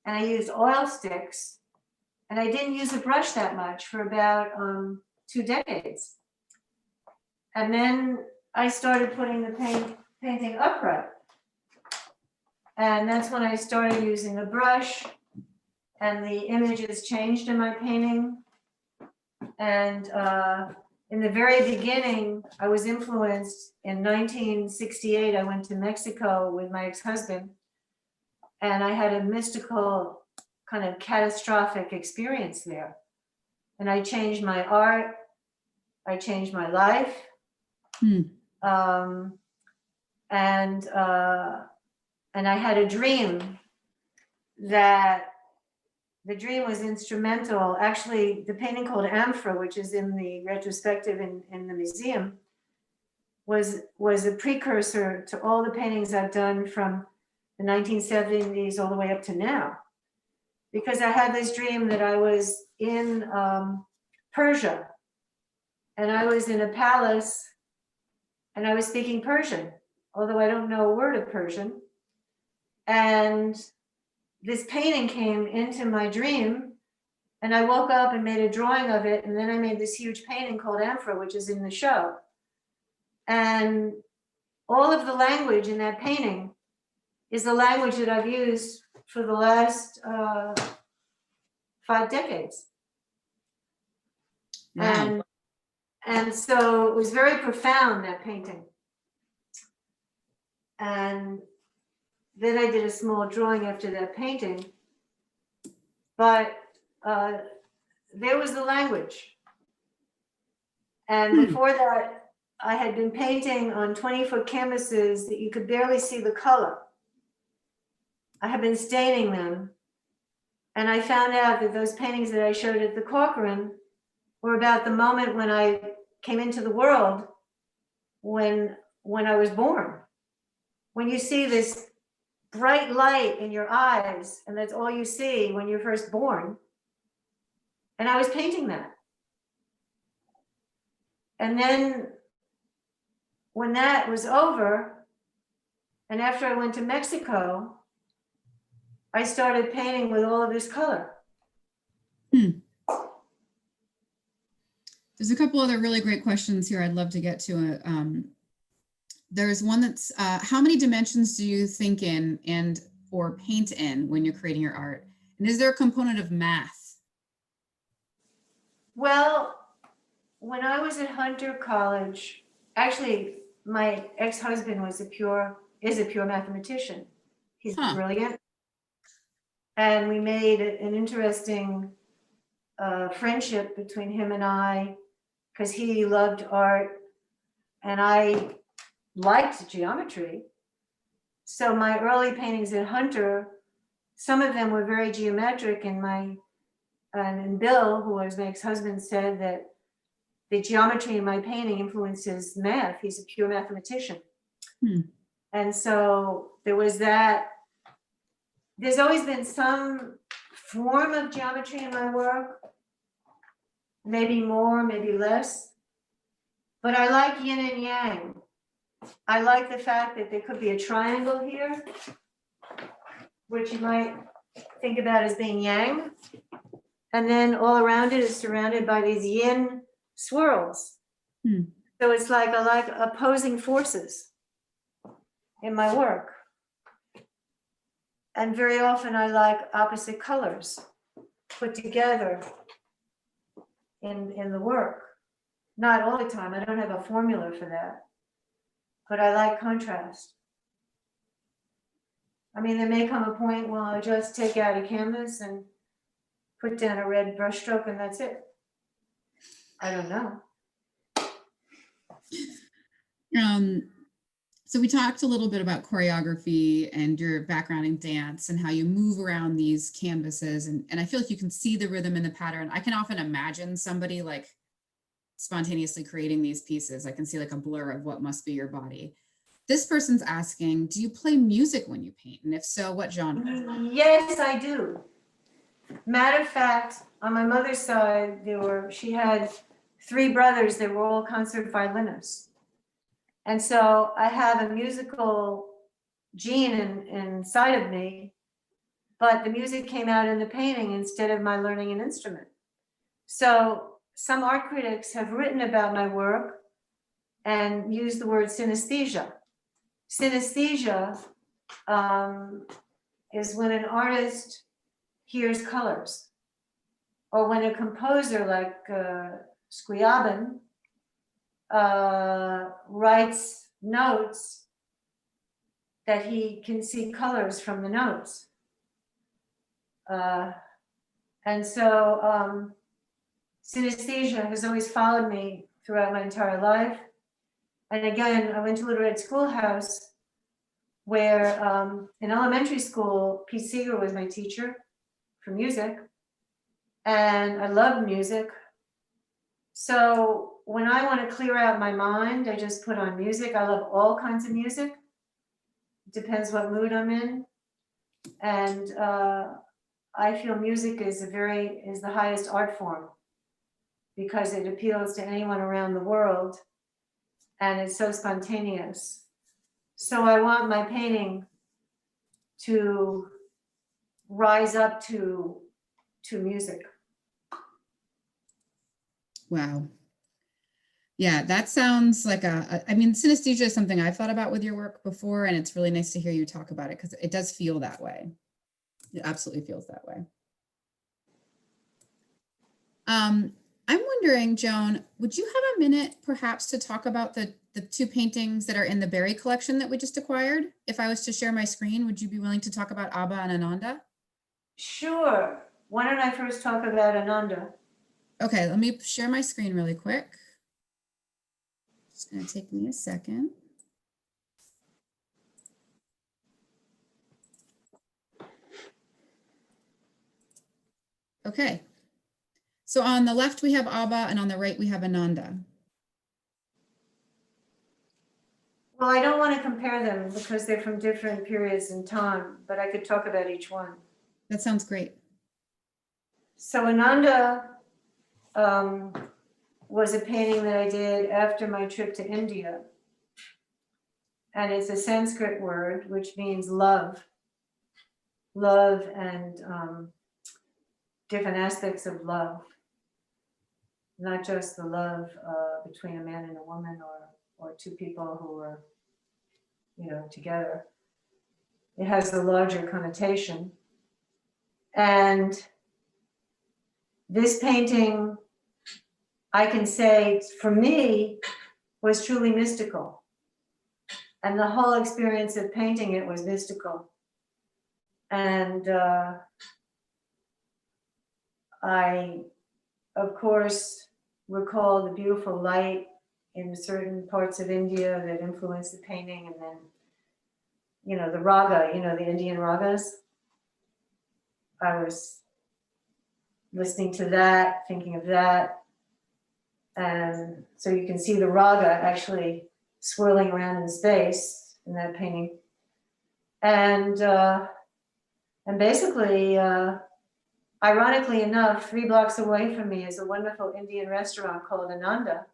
[SPEAKER 2] and I used oil sticks And I didn't use a brush that much for about 2 decades. And then I started putting the painting upright. And that's when I started using a brush, and the images changed in my painting. And in the very beginning, I was influenced. In 1968, I went to Mexico with my ex-husband, and I had a mystical kind of catastrophic experience there. And I changed my art, I changed my life. And I had a dream that the dream was instrumental. Actually, the painting called Amphora, which is in the retrospective in the museum, was a precursor to all the paintings I've done from the 1970s all the way up to now. Because I had this dream that I was in Persia, and I was in a palace, and I was speaking Persian, although I don't know a word of Persian. And this painting came into my dream, and I woke up and made a drawing of it, and then I made this huge painting called Amphora, which is in the show. And all of the language in that painting is the language that I've used for the last 5 decades.
[SPEAKER 1] Wow.
[SPEAKER 2] And so it was very profound, that painting. And then I did a small drawing after that painting, but there was the language. And before that, I had been painting on 20-foot canvases that you could barely see the color. I had been staining them, and I found out that those paintings that I showed at the Corcoran were about the moment when I came into the world, when I was born. When you see this bright light in your eyes, and that's all you see when you're first born. And I was painting that. And then when that was over, and after I went to Mexico, I started painting with all of this color.
[SPEAKER 1] There's a couple other really great questions here I'd love to get to. There's one that's, how many dimensions do you think in and or paint in when you're creating your art? And is there a component of math?
[SPEAKER 2] Well, when I was at Hunter College, actually, my ex-husband is a pure mathematician. He's brilliant. And we made an interesting friendship between him and I, because he loved art and I liked geometry. So my early paintings at Hunter, some of them were very geometric, and Bill, who was my ex-husband, said that the geometry in my painting influences math. He's a pure mathematician. And so there was that. There's always been some form of geometry in my work, maybe more, maybe less. But I like yin and yang. I like the fact that there could be a triangle here, which you might think about as being yang. And then all around it is surrounded by these yin swirls. So it's like I like opposing forces in my work. And very often I like opposite colors put together in the work. Not all the time, I don't have a formula for that. But I like contrast. I mean, there may come a point when I'll just take out a canvas and put down a red brushstroke and that's it. I don't know.
[SPEAKER 1] So we talked a little bit about choreography and your background in dance and how you move around these canvases. And I feel like you can see the rhythm and the pattern. I can often imagine somebody like spontaneously creating these pieces. I can see like a blur of what must be your body. This person's asking, do you play music when you paint? And if so, what genre?
[SPEAKER 2] Yes, I do. Matter of fact, on my mother's side, she had 3 brothers that were all concert violinists. And so I have a musical gene inside of me, but the music came out in the painting instead of my learning an instrument. So some art critics have written about my work and used the word synesthesia. Synesthesia is when an artist hears colors, or when a composer like Scriabin writes notes that he can see colors from the notes. And so synesthesia has always followed me throughout my entire life. And again, I went to Little Red Schoolhouse, where in elementary school, Pete Seeger was my teacher for music. And I love music. So when I want to clear out my mind, I just put on music. I love all kinds of music. It depends what mood I'm in. And I feel music is the highest art form, because it appeals to anyone around the world, and it's so spontaneous. So I want my painting to rise up to music.
[SPEAKER 1] Wow. Yeah, that sounds like I mean, synesthesia is something I've thought about with your work before, and it's really nice to hear you talk about it, because it does feel that way. It absolutely feels that way. I'm wondering, Joan, would you have a minute perhaps to talk about the two paintings that are in the Berry collection that we just acquired? If I was to share my screen, would you be willing to talk about Abba and Ananda?
[SPEAKER 2] Sure. Why don't I first talk about Ananda?
[SPEAKER 1] Okay, let me share my screen really quick. It's going to take me a second. Okay. So on the left, we have Abba, and on the right, we have Ananda.
[SPEAKER 2] Well, I don't want to compare them because they're from different periods in time, but I could talk about each one.
[SPEAKER 1] That sounds great.
[SPEAKER 2] So Ananda was a painting that I did after my trip to India. And it's a Sanskrit word, which means love. Love and different aspects of love. Not just the love between a man and a woman, or two people who are, together. It has a larger connotation. And this painting, I can say, for me, was truly mystical. And the whole experience of painting it was mystical. And I, of course, recall the beautiful light in certain parts of India that influenced the painting. And then, the raga, the Indian ragas. I was listening to that, thinking of that. And so you can see the raga actually swirling around in space in that painting. And basically, ironically enough, 3 blocks away from me is a wonderful Indian restaurant called Ananda.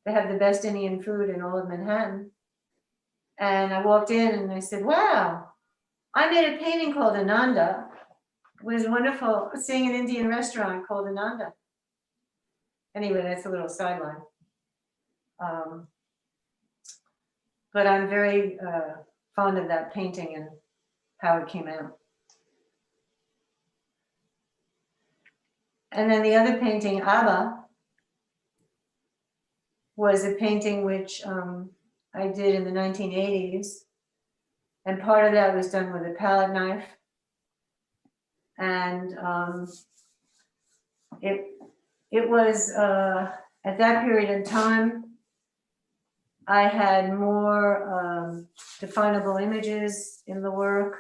[SPEAKER 2] They have the best Indian food in all of Manhattan. And I walked in and I said, wow, I made a painting called Ananda. It was wonderful seeing an Indian restaurant called Ananda. Anyway, that's a little sideline. But I'm very fond of that painting and how it came out. And then the other painting, Abba, was a painting which I did in the 1980s. And part of that was done with a palette knife. And it was, at that period in time, I had more definable images in the work.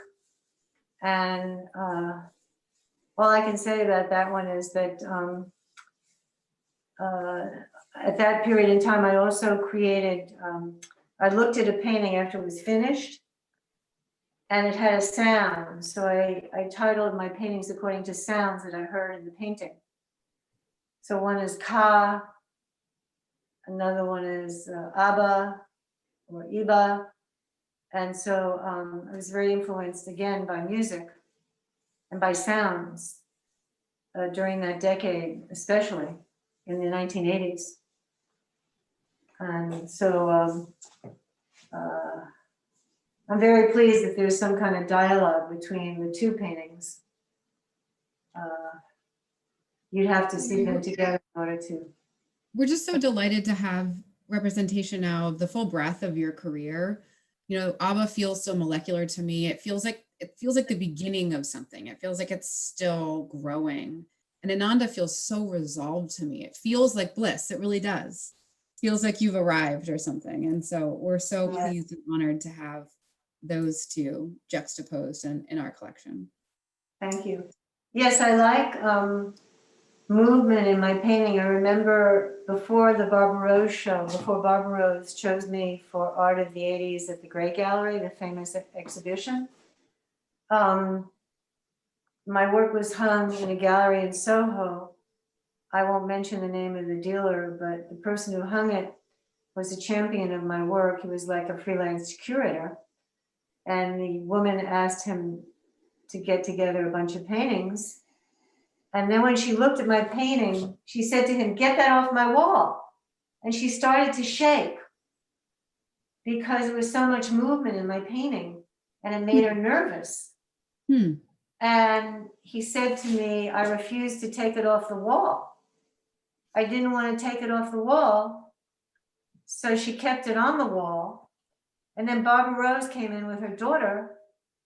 [SPEAKER 2] And all I can say about that one is that at that period in time, I also created, I looked at a painting after it was finished, and it had a sound. So I titled my paintings according to sounds that I heard in the painting. So one is Ka, another one is Abba or Iba. And so I was very influenced again by music. and by sounds during that decade, especially in the 1980s. And so I'm very pleased that there's some kind of dialogue between the two paintings. You'd have to see them together in order to.
[SPEAKER 1] We're just so delighted to have representation now of the full breadth of your career. You know, Abba feels so molecular to me. It feels like the beginning of something. It feels like it's still growing. And Ananda feels so resolved to me. It feels like bliss. It really does. Feels like you've arrived or something. And so we're so pleased and honored to have those two juxtaposed in our collection.
[SPEAKER 2] Thank you. Yes, I like movement in my painting. I remember before the Barbara Rose show, before Barbara Rose chose me for Art of the 80s at the Great Gallery, the famous exhibition, my work was hung in a gallery in Soho. I won't mention the name of the dealer, but the person who hung it was a champion of my work. He was like a freelance curator. And the woman asked him to get together a bunch of paintings. And then when she looked at my painting, she said to him, "Get that off my wall." And she started to shake because there was so much movement in my painting and it made her nervous. And he said to me, "I refused to take it off the wall. I didn't want to take it off the wall." So she kept it on the wall. And then Barbara Rose came in with her daughter,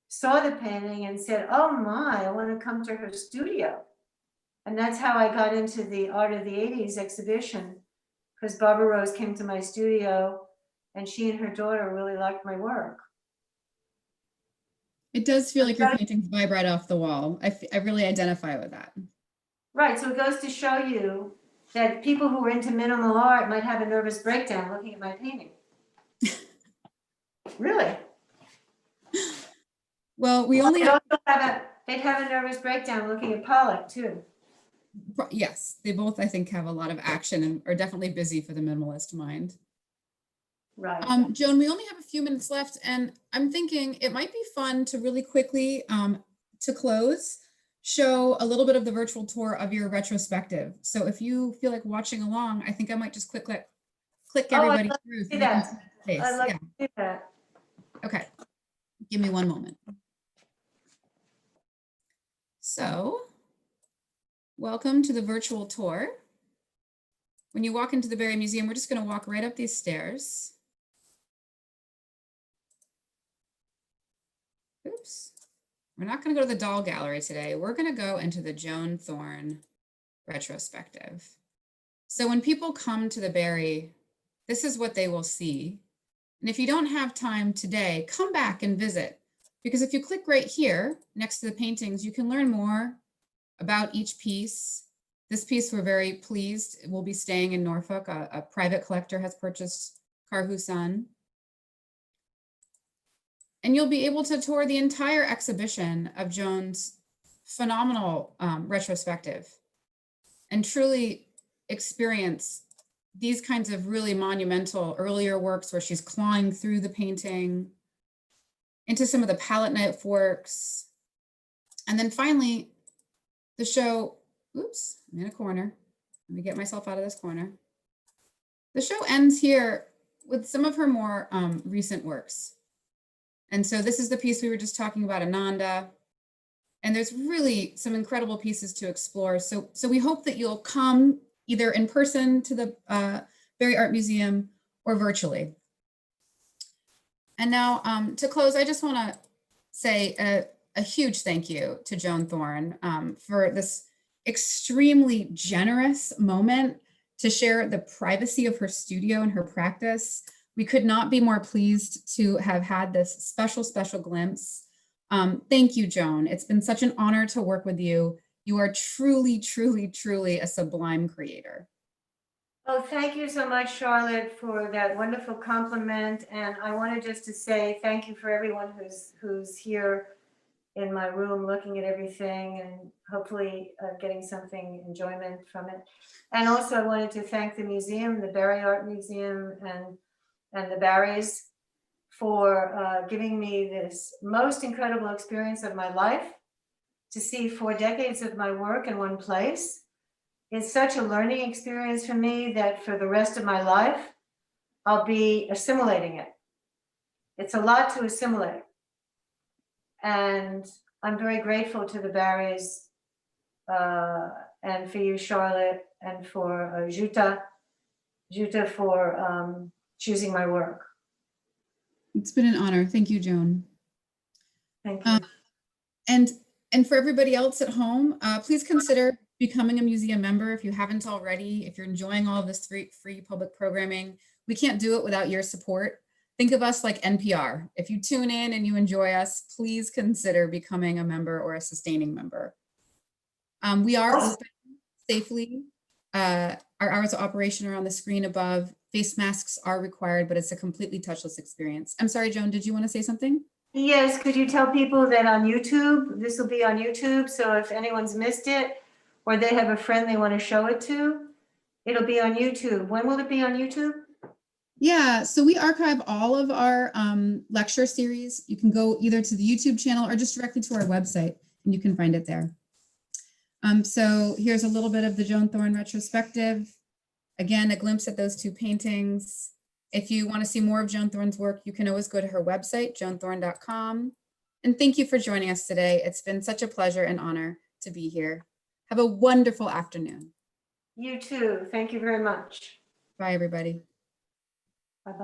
[SPEAKER 2] saw the painting and said, "Oh my, I want to come to her studio." And that's how I got into the Art of the 80s exhibition, because Barbara Rose came to my studio and she and her daughter really liked my work.
[SPEAKER 1] It does feel like your paintings vibe right off the wall. I really identify with that.
[SPEAKER 2] Right, so it goes to show you that people who are into minimal art might have a nervous breakdown looking at my painting. Really?
[SPEAKER 1] Well, we only
[SPEAKER 2] they'd have a nervous breakdown looking at Pollock too.
[SPEAKER 1] Yes, they both, I think, have a lot of action and are definitely busy for the minimalist mind.
[SPEAKER 2] Right.
[SPEAKER 1] Joan, we only have a few minutes left, and I'm thinking it might be fun to really quickly, to close, show a little bit of the virtual tour of your retrospective. So if you feel like watching along, I think I might just click everybody through. So
[SPEAKER 2] I'd like to do that.
[SPEAKER 1] Okay, give me one moment. So, welcome to the virtual tour. When you walk into the Barry Museum, we're just going to walk right up these stairs. Oops. We're not going to go to the doll gallery today. We're going to go into the Joan Thorne retrospective. So when people come to the Barry, this is what they will see. And if you don't have time today, come back and visit. Because if you click right here next to the paintings, you can learn more about each piece. This piece, we're very pleased, it will be staying in Norfolk. A private collector has purchased Karhu Sun. And you'll be able to tour the entire exhibition of Joan's phenomenal retrospective and truly experience these kinds of really monumental earlier works where she's clawing through the painting into some of the palette knife works. And then finally, the show, oops, I'm in a corner. Let me get myself out of this corner. The show ends here with some of her more recent works. And so this is the piece we were just talking about, Ananda. And there's really some incredible pieces to explore. So we hope that you'll come either in person to the Barry Art Museum or virtually. And now to close, I just want to say a huge thank you to Joan Thorne for this extremely generous moment to share the privacy of her studio and her practice. We could not be more pleased to have had this special, special glimpse. Thank you, Joan. It's been such an honor to work with you. You are truly, truly, truly a sublime creator.
[SPEAKER 2] Oh, thank you so much, Charlotte, for that wonderful compliment. And I wanted just to say thank you for everyone who's here in my room looking at everything and hopefully getting something enjoyment from it. And also I wanted to thank the museum, the Barry Art Museum and the Barrys for giving me this most incredible experience of my life to see 4 decades of my work in one place. It's such a learning experience for me that for the rest of my life, I'll be assimilating it. It's a lot to assimilate. And I'm very grateful to the Barrys and for you, Charlotte, and for Jutta for choosing my work.
[SPEAKER 1] It's been an honor. Thank you, Joan.
[SPEAKER 2] Thank you.
[SPEAKER 1] And for everybody else at home, please consider becoming a museum member if you haven't already. If you're enjoying all of this free public programming, we can't do it without your support. Think of us like NPR. If you tune in and you enjoy us, please consider becoming a member or a sustaining member. We are open safely. Our hours of operation are on the screen above. Face masks are required, but it's a completely touchless experience. I'm sorry, Joan, did you want to say something?
[SPEAKER 2] Yes, could you tell people that on YouTube, this will be on YouTube, so if anyone's missed it, or they have a friend they want to show it to, it'll be on YouTube. When will it be on YouTube?
[SPEAKER 1] Yeah, so we archive all of our lecture series. You can go either to the YouTube channel or just directly to our website, and you can find it there. So here's a little bit of the Joan Thorne retrospective. Again, a glimpse at those 2 paintings. If you want to see more of Joan Thorne's work, you can always go to her website, joanthorne.com. And thank you for joining us today. It's been such a pleasure and honor to be here. Have a wonderful afternoon.
[SPEAKER 2] You too. Thank you very much.
[SPEAKER 1] Bye, everybody.
[SPEAKER 2] Bye-bye.